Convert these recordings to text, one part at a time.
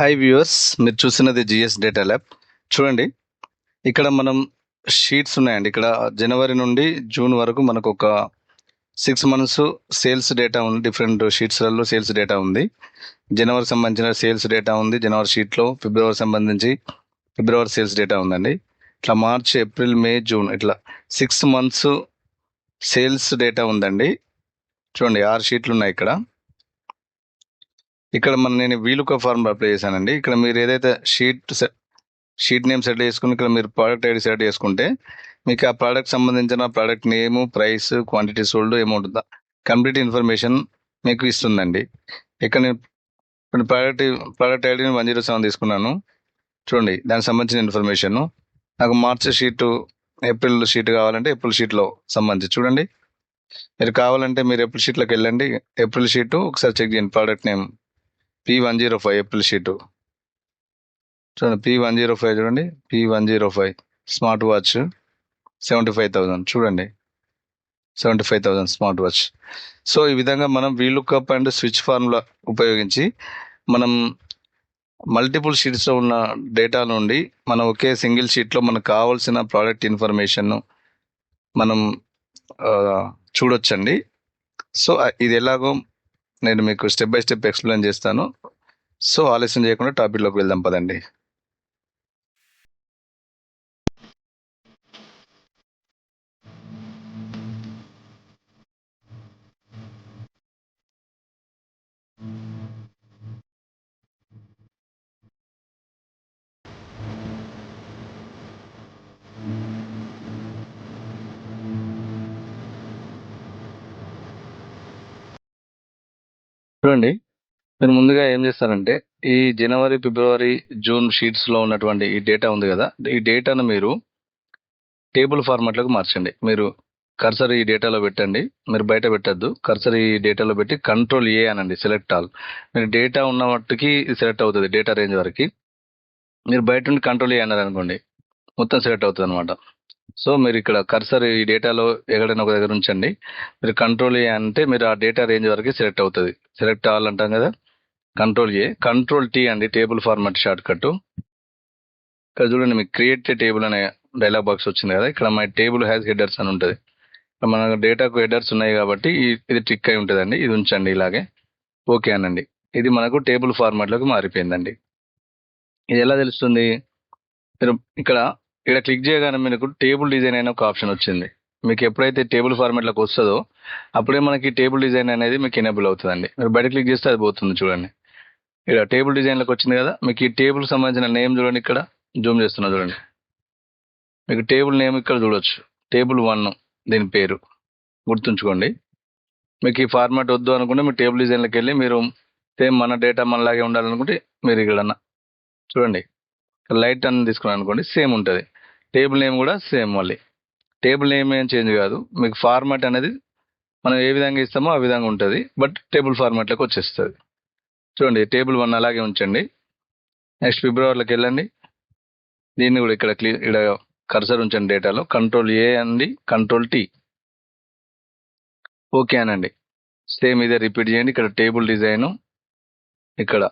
Hi viewers, మీరు చూస్తున్నది GS data lab. చూడండి, ఇక్కడ మనం షీట్స్ ఉన్నాయండి. ఇక్కడ జనవరి నుండి జూన్ వరకు మనకు ఒక 6 months సేల్స్ డేటా ఉంది. డిఫరెంట్ షీట్స్లలో సేల్స్ డేటా ఉంది. జనవరికి సంబంధించిన సేల్స్ డేటా ఉంది జనవరి షీట్లో. ఫిబ్రవరి సంబంధించి ఫిబ్రవరి సేల్స్ డేటా ఉందండి. ఇట్లా మార్చ్, ఏప్రిల్, మే, జూన్ ఇట్లా 6 months సేల్స్ డేటా ఉందండి. చూడండి, 6 షీట్లు ఉన్నాయి ఇక్కడ. ఇక్కడ నేను వీలుక ఫార్ములా అప్లై చేశానండి. ఇక్కడ మీరు ఏదైతే షీట్ నేమ్ సెలెక్ట్ చేసుకుని ఇక్కడ మీరు ప్రోడక్ట్ ఐడి సెలెక్ట్ చేసుకుంటే మీకు ఆ ప్రోడక్ట్ సంబంధించిన product name, price, quantity sold, amount complete information మీకు ఇస్తుందండి. ఇక్కడ నేను ప్రోడక్ట్ ఐడిని 107 తీసుకున్నాను. చూడండి, దానికి సంబంధించిన ఇన్ఫర్మేషన్. నాకు మార్చ్ షీటు, ఏప్రిల్ షీట్ కావాలంటే ఏప్రిల్ షీట్లో సంబంధించి చూడండి. మీరు కావాలంటే మీరు ఏప్రిల్ షీట్లోకి వెళ్ళండి. ఏప్రిల్ షీటు ఒకసారి చెక్ చేయండి. Product name P105 April sheet చూడండి. P105 చూడండి. P105 స్మార్ట్ వాచ్ 75,000 చూడండి. 75,000 స్మార్ట్ వాచ్. సో ఈ విధంగా మనం వీలుకప్ అండ్ స్విచ్ ఫార్ములా ఉపయోగించి మనం మల్టిపుల్ షీట్స్లో ఉన్న డేటా నుండి మనం ఒకే సింగిల్ షీట్లో మనకు కావాల్సిన ప్రోడక్ట్ ఇన్ఫర్మేషన్ మనం చూడొచ్చండి. సో ఇది ఎలాగో నేను మీకు స్టెప్ బై స్టెప్ ఎక్స్ప్లెయిన్ చేస్తాను. సో ఆలస్యం చేయకుండా టాపిక్లోకి వెళ్దాం పదండి. చూడండి, మీరు ముందుగా ఏం చేస్తారంటే ఈ జనవరి, ఫిబ్రవరి, జూన్ షీట్స్లో ఉన్నటువంటి ఈ డేటా ఉంది కదా, ఈ డేటాను మీరు టేబుల్ ఫార్మాట్లోకి మార్చండి. మీరు కర్సర్ ఈ డేటాలో పెట్టండి. మీరు బయట పెట్టద్దు. కర్సర్ ఈ డేటాలో పెట్టి కంట్రోల్ ఏ అనండి, సెలెక్ట్ ఆల్. మీరు డేటా ఉన్న మట్టుకి సెలెక్ట్ అవుతుంది. డేటా రేంజ్ వరకు మీరు బయట నుండి కంట్రోల్ ఏ అన్నారు అనుకోండి, మొత్తం సెలెక్ట్ అవుతుంది అనమాట. సో మీరు ఇక్కడ కర్సర్ ఈ డేటాలో ఎక్కడైనా ఒక దగ్గర ఉంచండి. మీరు కంట్రోల్ ఏ అంటే మీరు ఆ డేటా రేంజ్ వరకు సెలెక్ట్ అవుతుంది. సెలెక్ట్ ఆల్ అంటాం కదా, కంట్రోల్ ఏ. కంట్రోల్ టీ అండి, టేబుల్ ఫార్మాట్ షార్ట్ కట్. ఇక్కడ చూడండి, మీకు క్రియేట్ టేబుల్ అనే డైలాగ్ బాక్స్ వచ్చింది కదా. ఇక్కడ మై టేబుల్ హ్యాస్ హెడర్స్ అని ఉంటుంది. మన డేటాకు హెడర్స్ ఉన్నాయి కాబట్టి ఇది టిక్ అయి ఉంటుందండి. ఇది ఉంచండి ఇలాగే. ఓకే అనండి. ఇది మనకు టేబుల్ ఫార్మాట్లోకి మారిపోయిందండి. ఇది ఎలా తెలుస్తుంది? మీరు ఇక్కడ క్లిక్ చేయగానే మీకు టేబుల్ డిజైన్ అనే ఒక ఆప్షన్ వచ్చింది. మీకు ఎప్పుడైతే టేబుల్ ఫార్మాట్లోకి వస్తుందో అప్పుడే మనకి టేబుల్ డిజైన్ అనేది మీకు ఎనేబుల్ అవుతుందండి. మీరు బయట క్లిక్ చేస్తే అది పోతుంది. చూడండి, ఇక్కడ టేబుల్ డిజైన్లోకి వచ్చింది కదా. మీకు ఈ టేబుల్ సంబంధించిన నేమ్ చూడండి. ఇక్కడ జూమ్ చేస్తున్నా చూడండి. మీకు టేబుల్ నేమ్ ఇక్కడ చూడొచ్చు, టేబుల్ 1 దీని పేరు గుర్తుంచుకోండి. మీకు ఈ ఫార్మాట్ వద్దు అనుకుంటే మీరు టేబుల్ డిజైన్లోకి వెళ్ళి మీరు సేమ్ మన డేటా మనలాగే ఉండాలనుకుంటే మీరు ఇక్కడ చూడండి, లైట్ అని తీసుకున్నాను అనుకోండి, సేమ్ ఉంటుంది. టేబుల్ నేమ్ కూడా సేమ్. మళ్ళీ టేబుల్ నేమ్ ఏం చేంజ్ కాదు. మీకు ఫార్మాట్ అనేది మనం ఏ విధంగా ఇస్తామో ఆ విధంగా ఉంటుంది, బట్ టేబుల్ ఫార్మాట్లోకి వచ్చేస్తుంది. చూడండి, టేబుల్ 1 అలాగే ఉంచండి. నెక్స్ట్ ఫిబ్రవరిలోకి వెళ్ళండి. దీన్ని కూడా ఇక్కడ కర్సర్ ఉంచండి. డేటాలో కంట్రోల్ ఏ అండి, కంట్రోల్ టీ. ఓకే అనండి. సేమ్ ఇదే రిపీట్ చేయండి. ఇక్కడ టేబుల్ డిజైను ఇక్కడ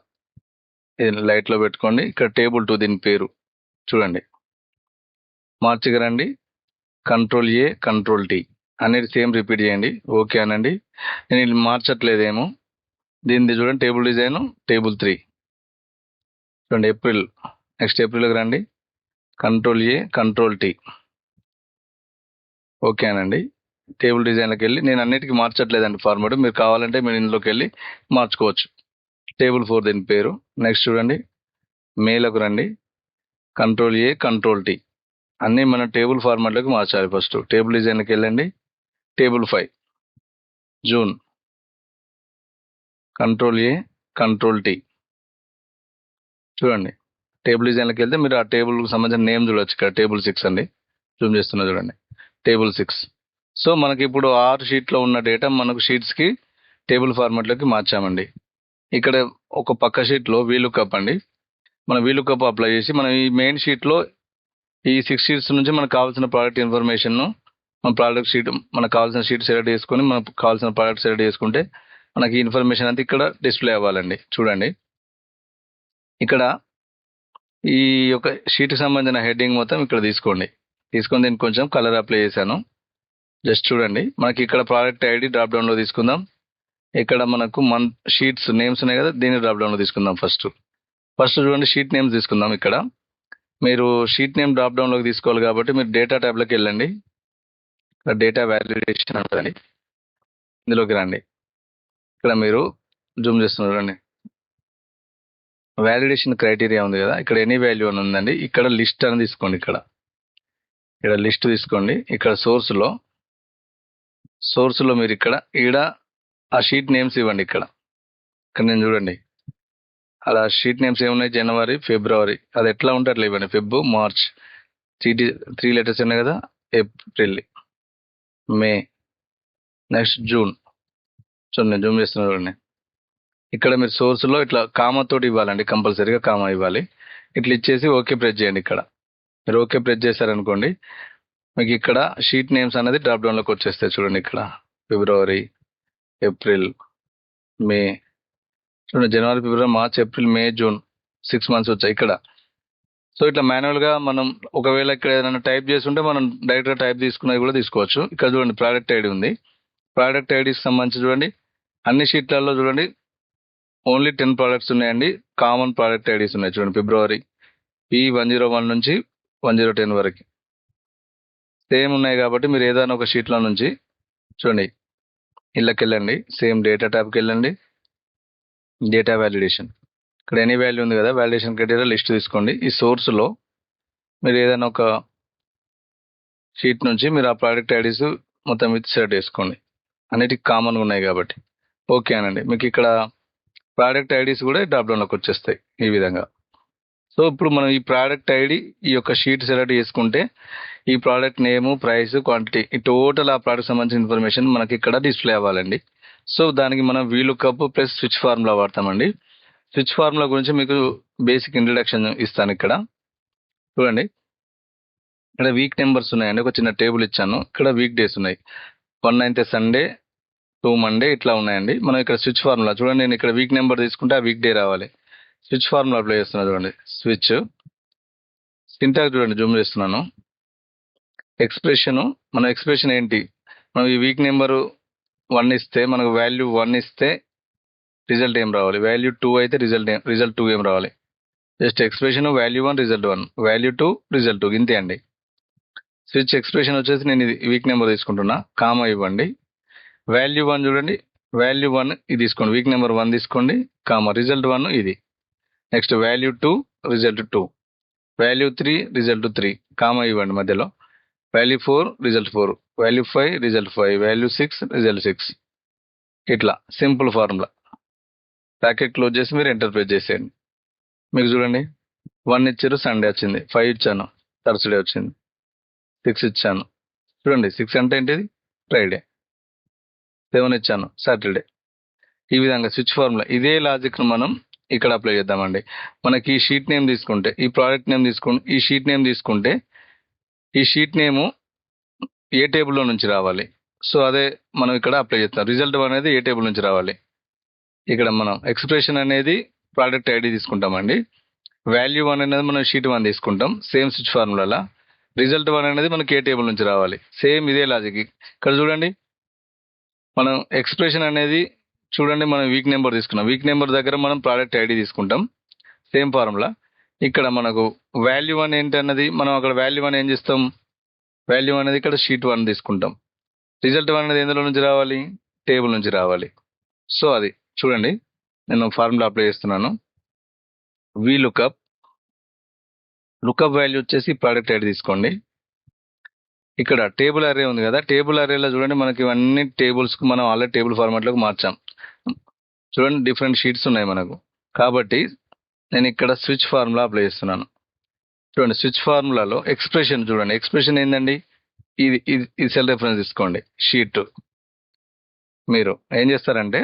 లైట్లో పెట్టుకోండి. ఇక్కడ టేబుల్ 2 దీని పేరు చూడండి. మార్చికి రండి. కంట్రోల్ ఏ, కంట్రోల్ టీ అనేది సేమ్ రిపీట్ చేయండి. ఓకే అనండి. నేను ఇది మార్చట్లేదేమో. దీనిది చూడండి, టేబుల్ డిజైను టేబుల్ 3 చూడండి. ఏప్రిల్, నెక్స్ట్ ఏప్రిల్కి రండి. Control A, control tea. Okay అనండి. టేబుల్ డిజైన్లోకి వెళ్ళి నేను అన్నిటికీ మార్చట్లేదండి ఫార్మాట్. మీరు కావాలంటే మీరు ఇందులోకి వెళ్ళి మార్చుకోవచ్చు. టేబుల్ 4 దీని పేరు. నెక్స్ట్ చూడండి, మేలకు రండి. కంట్రోల్ ఏ, కంట్రోల్ టీ అన్నీ మనం టేబుల్ ఫార్మాట్లోకి మార్చాలి. ఫస్ట్ టేబుల్ డిజైన్కి వెళ్ళండి. Table 5 June, control A, control tea చూడండి. టేబుల్ డిజైన్కి వెళ్తే మీరు ఆ టేబుల్కి సంబంధించిన నేమ్ చూడొచ్చు. ఇక్కడ టేబుల్ 6 అండి, జూమ్ చేస్తున్నా చూడండి, టేబుల్ 6. సో మనకి ఇప్పుడు 6 షీట్లో ఉన్న డేటా మనకు షీట్స్కి టేబుల్ ఫార్మాట్లోకి మార్చామండి. ఇక్కడ ఒక పక్క షీట్లో వీలుకప్ అండి. మనం వీలుకప్ అప్లై చేసి మనం ఈ మెయిన్ షీట్లో ఈ 6 షీట్స్ నుంచి మనకు కావాల్సిన ప్రోడక్ట్ ఇన్ఫర్మేషన్, మన ప్రోడక్ట్ షీట్ మనకు కావాల్సిన షీట్ సెలెక్ట్ చేసుకొని మనకు కావాల్సిన ప్రోడక్ట్ సెలెక్ట్ చేసుకుంటే మనకి ఇన్ఫర్మేషన్ అంతా ఇక్కడ డిస్ప్లే అవ్వాలండి. చూడండి, ఇక్కడ ఈ యొక్క షీట్కి సంబంధించిన హెడ్డింగ్ మొత్తం ఇక్కడ తీసుకొని దీనికి కొంచెం కలర్ అప్లై చేశాను. జస్ట్ చూడండి, మనకి ఇక్కడ ప్రోడక్ట్ ఐడి డ్రాప్ డౌన్లో తీసుకుందాం. ఇక్కడ మనకు షీట్స్ నేమ్స్ ఉన్నాయి కదా, దీన్ని డ్రాప్ డౌన్లో తీసుకుందాం. ఫస్ట్ చూడండి, షీట్ నేమ్స్ తీసుకుందాం. ఇక్కడ మీరు షీట్ నేమ్ డ్రాప్ డౌన్లోకి తీసుకోవాలి కాబట్టి మీరు డేటా ట్యాబ్లోకి వెళ్ళండి. ఇక్కడ డేటా వ్యాలిడేషన్ ఉంటుంది, ఇందులోకి రండి. ఇక్కడ మీరు జూమ్ చేస్తున్నారు రండి, వ్యాలిడేషన్ క్రైటీరియా ఉంది కదా, ఇక్కడ ఎనీ వాల్యూ అని ఉందండి. ఇక్కడ లిస్ట్ అని తీసుకోండి. ఇక్కడ లిస్ట్ తీసుకోండి. ఇక్కడ సోర్స్లో మీరు ఇక్కడ ఆ షీట్ నేమ్స్ ఇవ్వండి. ఇక్కడ నేను చూడండి, అలా షీట్ నేమ్స్ ఏమున్నాయి, జనవరి, ఫిబ్రవరి, అది ఎట్లా ఉంటే అట్లా ఇవ్వండి. ఫెబ్, మార్చ్, 3 లెటర్స్ ఉన్నాయి కదా, ఏప్రిల్, మే, నెక్స్ట్ జూన్. చూడండి, నేను జూమ్ చేస్తున్నా చూడండి. ఇక్కడ మీరు సోర్స్లో ఇట్లా కామాతోటి ఇవ్వాలండి, కంపల్సరీగా కామా ఇవ్వాలి. ఇట్లా ఇచ్చేసి ఓకే ప్రెస్ చేయండి. ఇక్కడ మీరు ఓకే ప్రెస్ చేశారనుకోండి, మీకు ఇక్కడ షీట్ నేమ్స్ అనేది డ్రాప్ డౌన్లోకి వచ్చేస్తాయి. చూడండి, ఇక్కడ ఫిబ్రవరి, ఏప్రిల్, మే, చూడండి, జనవరి, ఫిబ్రవరి, మార్చ్, ఏప్రిల్, మే, జూన్, 6 మంత్స్ వచ్చాయి ఇక్కడ. సో ఇట్లా మాన్యువల్గా మనం ఒకవేళ ఇక్కడ ఏదైనా టైప్ చేస్తుంటే మనం డైరెక్ట్గా టైప్ తీసుకున్నది కూడా తీసుకోవచ్చు. ఇక్కడ చూడండి, ప్రోడక్ట్ ఐడి ఉంది. ప్రోడక్ట్ ఐడికి సంబంధించి చూడండి, అన్ని షీట్లలో చూడండి ఓన్లీ 10 ప్రోడక్ట్స్ ఉన్నాయండి. కామన్ ప్రోడక్ట్ ఐడీస్ ఉన్నాయి. చూడండి, ఫిబ్రవరి P101 నుంచి 1010 వరకు సేమ్ ఉన్నాయి కాబట్టి మీరు ఏదైనా ఒక షీట్లో నుంచి చూడండి, ఇళ్ళకి వెళ్ళండి, సేమ్ డేటా ట్యాబ్కి వెళ్ళండి, డేటా వ్యాలిడేషన్. ఇక్కడ ఎనీ వాల్యూ ఉంది కదా, వ్యాలిడేషన్ క్రైటీరియా లిస్ట్ తీసుకోండి. ఈ సోర్స్లో మీరు ఏదైనా ఒక షీట్ నుంచి మీరు ఆ ప్రోడక్ట్ ఐడీస్ మొత్తం విత్ సెలెక్ట్ చేసుకోండి. అన్నిటికీ కామన్గా ఉన్నాయి కాబట్టి ఓకే అనండి. మీకు ఇక్కడ ప్రోడక్ట్ ఐడీస్ కూడా డ్రాప్ డౌన్లోకి వచ్చేస్తాయి ఈ విధంగా. సో ఇప్పుడు మనం ఈ ప్రోడక్ట్ ఐడి ఈ యొక్క షీట్ సెలెక్ట్ చేసుకుంటే ఈ ప్రోడక్ట్ నేము, ప్రైస్, క్వాంటిటీ, ఈ టోటల్ ఆ ప్రోడక్ట్ సంబంధించిన ఇన్ఫర్మేషన్ మనకి ఇక్కడ డిస్ప్లే అవ్వాలండి. సో దానికి మనం వీలుకప్ ప్లస్ స్విచ్ ఫార్ములా వాడతామండి. స్విచ్ ఫార్ములా గురించి మీకు బేసిక్ ఇంట్రడక్షన్ ఇస్తాను. ఇక్కడ చూడండి, ఇక్కడ వీక్ నెంబర్స్ ఉన్నాయండి. ఒక చిన్న టేబుల్ ఇచ్చాను. ఇక్కడ వీక్ డేస్ ఉన్నాయి. 1 అయితే సండే, 2 మండే, ఇట్లా ఉన్నాయండి. మనం ఇక్కడ స్విచ్ ఫార్ములా చూడండి, నేను ఇక్కడ వీక్ నెంబర్ తీసుకుంటే ఆ వీక్ డే రావాలి. స్విచ్ ఫార్ములా అప్లై చేస్తున్నా చూడండి. స్విచ్ సింటాక్స్ చూడండి, జూమ్ చేస్తున్నాను. మన ఎక్స్ప్రెషన్ ఏంటి, మనం ఈ వీక్ నెంబరు 1 ఇస్తే మనకు వాల్యూ 1 ఇస్తే రిజల్ట్ ఏం రావాలి, వాల్యూ 2 అయితే రిజల్ట్ 2 ఏం రావాలి. Just expression value 1 result 1, value 2 result 2, ఇంతే అండి. స్విచ్ ఎక్స్ప్రెషన్ వచ్చేసి నేను ఇది వీక్ నెంబర్ తీసుకుంటున్నా, కామా ఇవ్వండి. వాల్యూ 1 చూడండి, వాల్యూ 1 ఇది తీసుకోండి, వీక్ నెంబర్ 1 తీసుకోండి, కామా రిజల్ట్ 1 ఇది. Next value 2 result 2, value 3 result 3, comma ఇవ్వండి మధ్యలో. Value 4 result 4, value 5 result 5, value 6 result 6. ఇట్లా సింపుల్ ఫార్ములా. ప్యాకెట్ క్లోజ్ చేసి మీరు ఎంటర్ ప్రెస్ చేసేయండి. మీకు చూడండి, 1 ఇచ్చారు, సండే వచ్చింది. 5 ఇచ్చాను, థర్స్డే వచ్చింది. 6 ఇచ్చాను, చూడండి 6 అంటే ఏంటిది, ఫ్రైడే. 7 ఇచ్చాను, సాటర్డే. ఈ విధంగా స్విచ్ ఫార్ములా ఇదే లాజిక్ను మనం ఇక్కడ అప్లై చేద్దామండి. మనకి ఈ షీట్ నేమ్ తీసుకుంటే, ఈ ప్రోడక్ట్ నేమ్ తీసుకుంటే, ఈ షీట్ నేమ్ తీసుకుంటే ఈ షీట్ నేము ఏ టేబుల్లో నుంచి రావాలి, సో అదే మనం ఇక్కడ అప్లై చేస్తాం. రిజల్ట్ అనేది ఏ టేబుల్ నుంచి రావాలి. ఇక్కడ మనం ఎక్స్ప్రెషన్ అనేది ప్రోడక్ట్ ఐడి తీసుకుంటామండి. వాల్యూ 1 అనేది మనం షీట్ 1 తీసుకుంటాం, సేమ్ స్విచ్ ఫార్ములా. రిజల్ట్ 1 అనేది మనకి ఏ టేబుల్ నుంచి రావాలి, సేమ్ ఇదే లాజిక్. ఇక్కడ చూడండి, మనం ఎక్స్ప్రెషన్ అనేది చూడండి, మనం వీక్ నెంబర్ తీసుకున్నాం, వీక్ నెంబర్ దగ్గర మనం ప్రోడక్ట్ ఐడి తీసుకుంటాం, సేమ్ ఫార్ములా. ఇక్కడ మనకు వాల్యూ 1 ఏంటన్నది మనం అక్కడ వాల్యూ 1 ఏం చేస్తాం, వాల్యూ అనేది ఇక్కడ షీట్ 1 తీసుకుంటాం. రిజల్ట్ 1 అనేది ఎందులో నుంచి రావాలి, టేబుల్ నుంచి రావాలి. సో అది చూడండి, నేను ఫార్ములా అప్లై చేస్తున్నాను. లుకప్ వాల్యూ వచ్చేసి ప్రోడక్ట్ ఐడి తీసుకోండి. ఇక్కడ టేబుల్ అర్రే ఉంది కదా, టేబుల్ అర్రేలో చూడండి మనకి ఇవన్నీ టేబుల్స్కి మనం ఆల్రెడీ టేబుల్ ఫార్మాట్లోకి మార్చాం. చూడండి, డిఫరెంట్ షీట్స్ ఉన్నాయి మనకు. కాబట్టి నేను ఇక్కడ స్విచ్ ఫార్ములా అప్లై చేస్తున్నాను. చూడండి, స్విచ్ ఫార్ములాలో ఎక్స్ప్రెషన్ చూడండి, ఎక్స్ప్రెషన్ ఏంటండి, ఇది సెల్ రెఫరెన్స్ తీసుకోండి. షీట్ మీరు ఏం చేస్తారంటే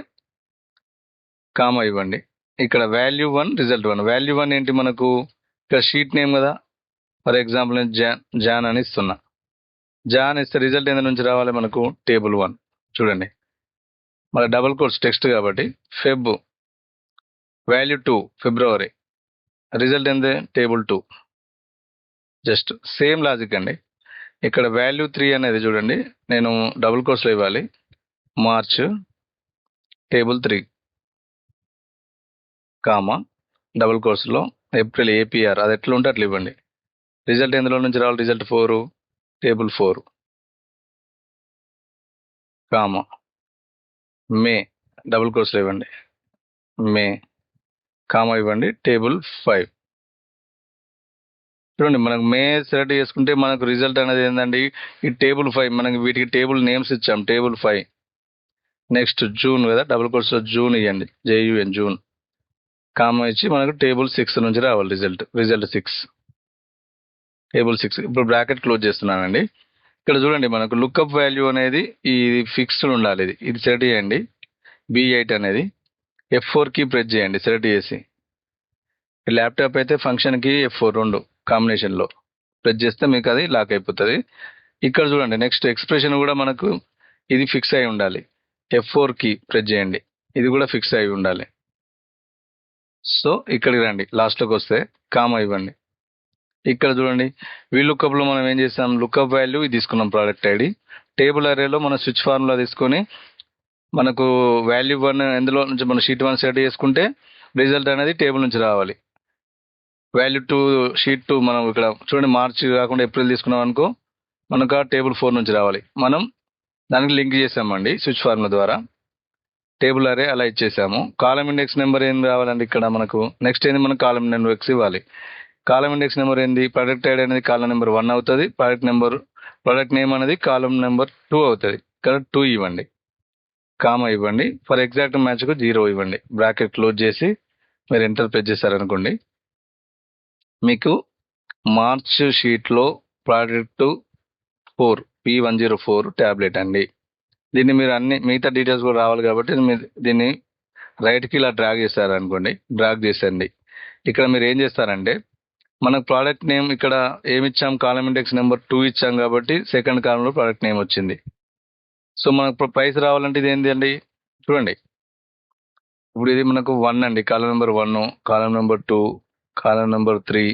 కామా ఇవ్వండి. ఇక్కడ వాల్యూ 1 రిజల్ట్ 1, వాల్యూ 1 ఏంటి మనకు, ఇక్కడ షీట్ నేమ్ కదా, ఫర్ ఎగ్జాంపుల్ నేను జాన్ అని ఇస్తున్నా. జాన్ ఇస్తే రిజల్ట్ ఎంత నుంచి రావాలి మనకు, టేబుల్ 1. చూడండి, మన డబుల్ కోట్స్ టెక్స్ట్ కాబట్టి ఫెబ్, వాల్యూ 2 ఫిబ్రవరి, రిజల్ట్ ఏంది టేబుల్ 2. జస్ట్ సేమ్ లాజిక్ అండి. ఇక్కడ వాల్యూ 3 అనేది చూడండి, నేను డబుల్ కోట్స్లో ఇవ్వాలి. మార్చ్ టేబుల్ 3 కామా డబుల్ కోట్స్లో ఏప్రిల్ ఏపీఆర్, అది ఎట్లా ఉంటే అట్లా ఇవ్వండి. రిజల్ట్ ఎందులో నుంచి రావాలి, result 4 table 4 comma May double కోట్స్లో ఇవ్వండి. మే కామా ఇవ్వండి టేబుల్ 5. చూడండి, మనకు మే సెలెక్ట్ చేసుకుంటే మనకు రిజల్ట్ అనేది ఏంటండి ఈ టేబుల్ 5. మనకి వీటికి టేబుల్ నేమ్స్ ఇచ్చాం, టేబుల్ 5. నెక్స్ట్ జూన్ కదా, డబుల్ కోట్స్లో జూన్ ఇవ్వండి, జేయుఎన్ జూన్ కామా ఇచ్చి మనకు టేబుల్ 6 నుంచి రావాలి రిజల్ట్ 6 టేబుల్ 6. ఇప్పుడు బ్రాకెట్ క్లోజ్ చేస్తున్నానండి. ఇక్కడ చూడండి, మనకు లుక్అప్ వాల్యూ అనేది ఇది ఫిక్స్డ్ ఉండాలి. ఇది సెలెక్ట్ చేయండి. B8 అనేది F4 కి ప్రెస్ చేయండి సెలెక్ట్ చేసి. ల్యాప్టాప్ అయితే ఫంక్షన్కి F4 రెండు కాంబినేషన్లో ప్రెస్ చేస్తే మీకు అది లాక్ అయిపోతుంది. ఇక్కడ చూడండి, నెక్స్ట్ ఎక్స్ప్రెషన్ కూడా మనకు ఇది ఫిక్స్ అయి ఉండాలి. F4 కి ప్రెస్ చేయండి, ఇది కూడా ఫిక్స్ అయి ఉండాలి. సో ఇక్కడికి రండి, లాస్ట్లోకి వస్తే కామా ఇవ్వండి. ఇక్కడ చూడండి, లుక్అప్లో మనం ఏం చేస్తాం, లుక్అప్ వాల్యూ ఇది తీసుకున్నాం, ప్రోడక్ట్ ఐడి. టేబుల్ అరేలో మనం స్విచ్ ఫార్ములా తీసుకొని మనకు వాల్యూ 1 ఎందులో నుంచి మనం షీట్ 1 సెట్ చేసుకుంటే రిజల్ట్ అనేది టేబుల్ నుంచి రావాలి. వాల్యూ 2 షీట్ 2 మనం ఇక్కడ చూడండి, మార్చి కాకుండా ఏప్రిల్ తీసుకున్నాం అనుకో, మనకు ఆ టేబుల్ 4 నుంచి రావాలి. మనం దానికి లింక్ చేసామండి స్విచ్ ఫార్ములా ద్వారా. టేబుల్ అరే అలా ఇచ్చేసాము. కాలం ఇండెక్స్ నెంబర్ ఏం రావాలండి ఇక్కడ మనకు. నెక్స్ట్ ఏంది, మనం కాలం నెంబర్ ఎక్స్ ఇవ్వాలి. కాలం ఇండెక్స్ నెంబర్ ఏంది, ప్రొడక్ట్ ఐడి అనేది కాలం నెంబర్ 1 అవుతుంది. ప్రొడక్ట్ నేమ్ అనేది కాలం నెంబర్ 2 అవుతుంది. ఇక్కడ 2 ఇవ్వండి, కామా ఇవ్వండి. ఫర్ ఎగ్జాక్ట్ మ్యాచ్కు 0 ఇవ్వండి. బ్రాకెట్ క్లోజ్ చేసి మీరు ఎంటర్ ప్రెస్ చేశారనుకోండి, మీకు మార్చ్ షీట్లో ప్రోడక్ట్ 4 P104 ట్యాబ్లెట్ అండి. దీన్ని మీరు అన్ని మిగతా డీటెయిల్స్ కూడా రావాలి కాబట్టి మీరు దీన్ని రైట్కి ఇలా డ్రాగ్ చేశారనుకోండి, డ్రాగ్ చేసండి. ఇక్కడ మీరు ఏం చేస్తారంటే, మనకు ప్రోడక్ట్ నేమ్ ఇక్కడ ఏమి ఇచ్చాం, కాలం ఇండెక్స్ నెంబర్ 2 ఇచ్చాం కాబట్టి సెకండ్ కాలంలో ప్రోడక్ట్ నేమ్ వచ్చింది. సో మనకు ప్రైస్ రావాలంటే ఇది ఏంటి అండి, చూడండి ఇప్పుడు ఇది మనకు 1 అండి, కాలం నెంబర్ 1, కాలం నెంబర్ 2, కాలం నెంబర్ 3,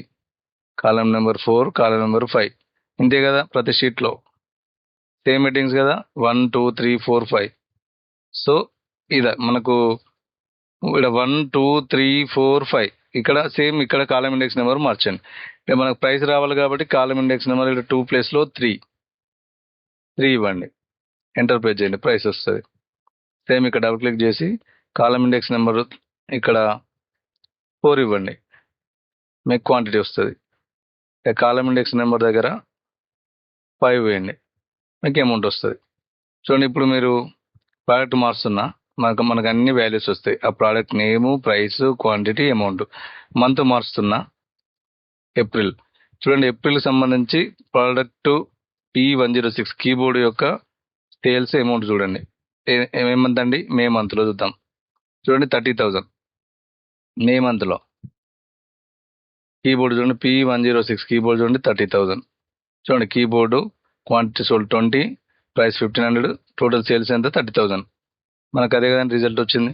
కాలం నెంబర్ 4, కాలం నెంబర్ 5. ఇంతే కదా, ప్రతి షీట్లో సేమ్ హెడ్డింగ్స్ కదా, 1 2 3 4 5. సో ఇది మనకు ఇక్కడ 1 2 3 4 5 ఇక్కడ సేమ్, ఇక్కడ కాలం ఇండెక్స్ నెంబర్ మార్చండి. ఇక్కడ మనకు ప్రైస్ రావాలి కాబట్టి కాలం ఇండెక్స్ నెంబర్ ఇక్కడ 2 ప్లేస్లో 3 ఇవ్వండి. ఎంటర్ ప్రెస్ చేయండి, ప్రైస్ వస్తుంది. సేమ్ ఇక్కడ డబుల్ క్లిక్ చేసి కాలం ఇండెక్స్ నెంబర్ ఇక్కడ 4 ఇవ్వండి, మీకు క్వాంటిటీ వస్తుంది. కాలం ఇండెక్స్ నెంబర్ దగ్గర 5 వేయండి, మీకు అమౌంట్ వస్తుంది. చూడండి, ఇప్పుడు మీరు ప్రోడక్ట్ మారుస్తున్నా మనకు అన్ని వాల్యూస్ వస్తాయి. ఆ product name, price, quantity, amount. Month మారుస్తున్నా ఏప్రిల్. చూడండి, ఏప్రిల్కి సంబంధించి ప్రోడక్ట్ P106 కీబోర్డ్ యొక్క సేల్స్ అమౌంట్ చూడండి. ఏ మంత్ అండి, మే మంత్లో చూద్దాం. చూడండి 30,000 మే మంత్లో. కీబోర్డ్ చూడండి, P106 కీబోర్డ్ చూడండి 30,000. చూడండి, keyboard quantity sold 20, price 1500, total sales ఎంత 30,000. మనకు అదే కదండి రిజల్ట్ వచ్చింది.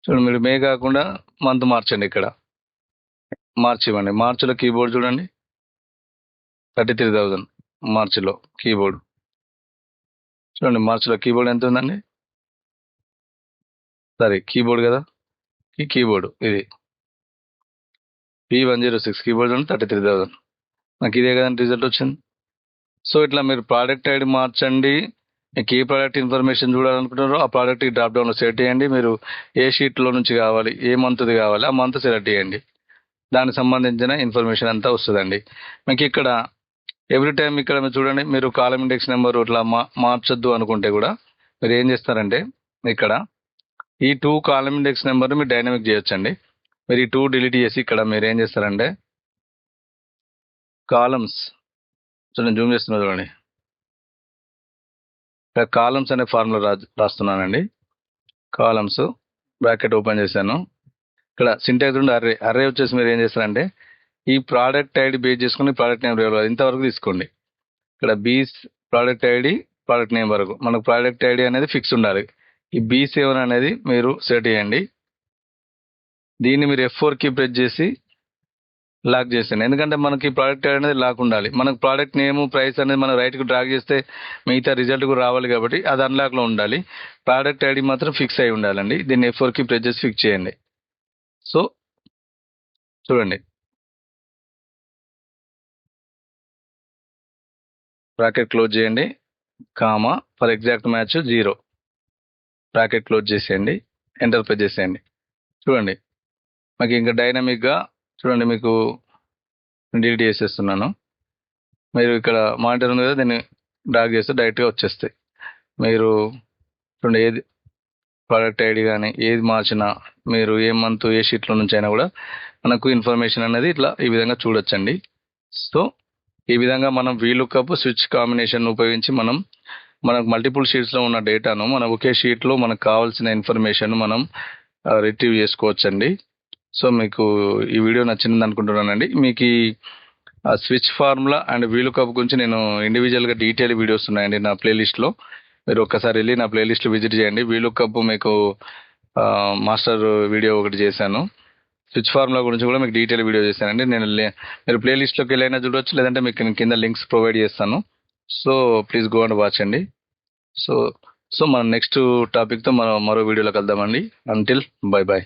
చూడండి, మీరు మే కాకుండా మంత్ మార్చండి. ఇక్కడ మార్చ్ ఇవ్వండి. మార్చిలో కీబోర్డ్ చూడండి 33,000 మార్చిలో కీబోర్డ్. చూడండి, మార్చిలో కీబోర్డ్ ఎంత ఉందండి, సరే కీబోర్డ్ కదా, ఈ కీబోర్డు ఇది P106 కీబోర్డ్ చూడండి 33,000. నాకు ఇదే కదండి రిజల్ట్ వచ్చింది. సో ఇట్లా మీరు ప్రోడక్ట్ ఐడి మార్చండి. మీకు ఏ ప్రోడక్ట్ ఇన్ఫర్మేషన్ చూడాలనుకుంటున్నారో ఆ ప్రోడక్ట్ డ్రాప్ డౌన్లో సెలెక్ట్ చేయండి. మీరు ఏ షీట్లో నుంచి కావాలి, ఏ మంత్ది కావాలి, ఆ మంత్ సెలెక్ట్ చేయండి. దానికి సంబంధించిన ఇన్ఫర్మేషన్ అంతా వస్తుందండి. మీకు ఇక్కడ ఎవ్రీ టైం ఇక్కడ మీరు చూడండి, మీరు కాలం ఇండెక్స్ నెంబర్ ఇట్లా మార్చొద్దు అనుకుంటే కూడా మీరు ఏం చేస్తారంటే, ఇక్కడ ఈ 2 కాలం ఇండెక్స్ నెంబర్ మీరు డైనమిక్ చేయొచ్చండి. మీరు ఈ 2 డిలీట్ చేసి ఇక్కడ మీరు ఏం చేస్తారంటే, కాలమ్స్ చూడండి, జూమ్ చేస్తున్నా చూడండి, ఇక్కడ కాలమ్స్ అనే ఫార్ములా రాస్తున్నానండి. కాలమ్స్ బ్రాకెట్ ఓపెన్ చేశాను. ఇక్కడ సింటాక్స్ ఉండి అర్రే వచ్చేసి మీరు ఏం చేస్తారంటే, ఈ ప్రోడక్ట్ ఐడి బేస్ చేసుకుని ప్రోడక్ట్ నేమ్ ఇంతవరకు తీసుకోండి. ఇక్కడ ప్రోడక్ట్ ఐడి ప్రోడక్ట్ నేమ్ వరకు మనకు ప్రోడక్ట్ ఐడి అనేది ఫిక్స్ ఉండాలి. ఈ B7 అనేది మీరు సెట్ చేయండి. దీన్ని మీరు F4 కి ప్రెస్ చేసి లాక్ చేసాను. ఎందుకంటే మనకి ప్రోడక్ట్ అనేది లాక్ ఉండాలి. మనకు ప్రోడక్ట్ నేమ్ ప్రైస్ అనేది మనం రైట్కి డ్రాగ్ చేస్తే మిగతా రిజల్ట్ కూడా రావాలి కాబట్టి అది అన్లాక్లో ఉండాలి. ప్రోడక్ట్ ఐడి మాత్రం ఫిక్స్ అయి ఉండాలండి. దీన్ని F4కి ప్రెస్ చేసి ఫిక్స్ చేయండి. సో చూడండి, బ్రాకెట్ క్లోజ్ చేయండి, comma for exact match 0, bracket close చేసేయండి, ఎంటర్ ప్రెస్ చేసేయండి. చూడండి మాకు ఇంకా డైనమిక్గా చూడండి, మీకు డిలీట్ చేసేస్తున్నాను. మీరు ఇక్కడ మానిటర్ ఉంది కదా, దీన్ని డ్రాగ్ చేస్తే డైరెక్ట్గా వచ్చేస్తాయి. మీరు చూడండి, ఏది ప్రోడక్ట్ ఐడి కానీ ఏది మార్చినా, మీరు ఏ మంత్ ఏ షీట్లో నుంచి అయినా కూడా మనకు ఇన్ఫర్మేషన్ అనేది ఇట్లా ఈ విధంగా చూడొచ్చండి. సో ఈ విధంగా మనం వీలుకప్ స్విచ్ కాంబినేషన్ ఉపయోగించి మనకు మల్టిపుల్ షీట్స్లో ఉన్న డేటాను మనం ఒకే షీట్లో మనకు కావాల్సిన ఇన్ఫర్మేషన్ మనం రిట్రీవ్ చేసుకోవచ్చండి. సో మీకు ఈ వీడియో నచ్చింది అనుకుంటున్నానండి. మీకు ఈ స్విచ్ ఫార్ములా అండ్ వీలుకప్ గురించి నేను ఇండివిజువల్గా డీటెయిల్ వీడియోస్ ఉన్నాయండి నా ప్లేలిస్ట్లో. మీరు ఒక్కసారి వెళ్ళి నా ప్లేలిస్ట్ విజిట్ చేయండి. వీలుకప్ మీకు మాస్టర్ వీడియో ఒకటి చేశాను. స్విచ్ ఫార్ములా గురించి కూడా మీకు డీటెయిల్ వీడియో చేశానండి. మీరు ప్లేలిస్ట్లోకి వెళ్ళైనా చూడవచ్చు, లేదంటే మీకు కింద లింక్స్ ప్రొవైడ్ చేస్తాను. So please go and watch అండి. సో మనం నెక్స్ట్ టాపిక్తో మరో వీడియోలో కలుద్దామండి. Until bye bye.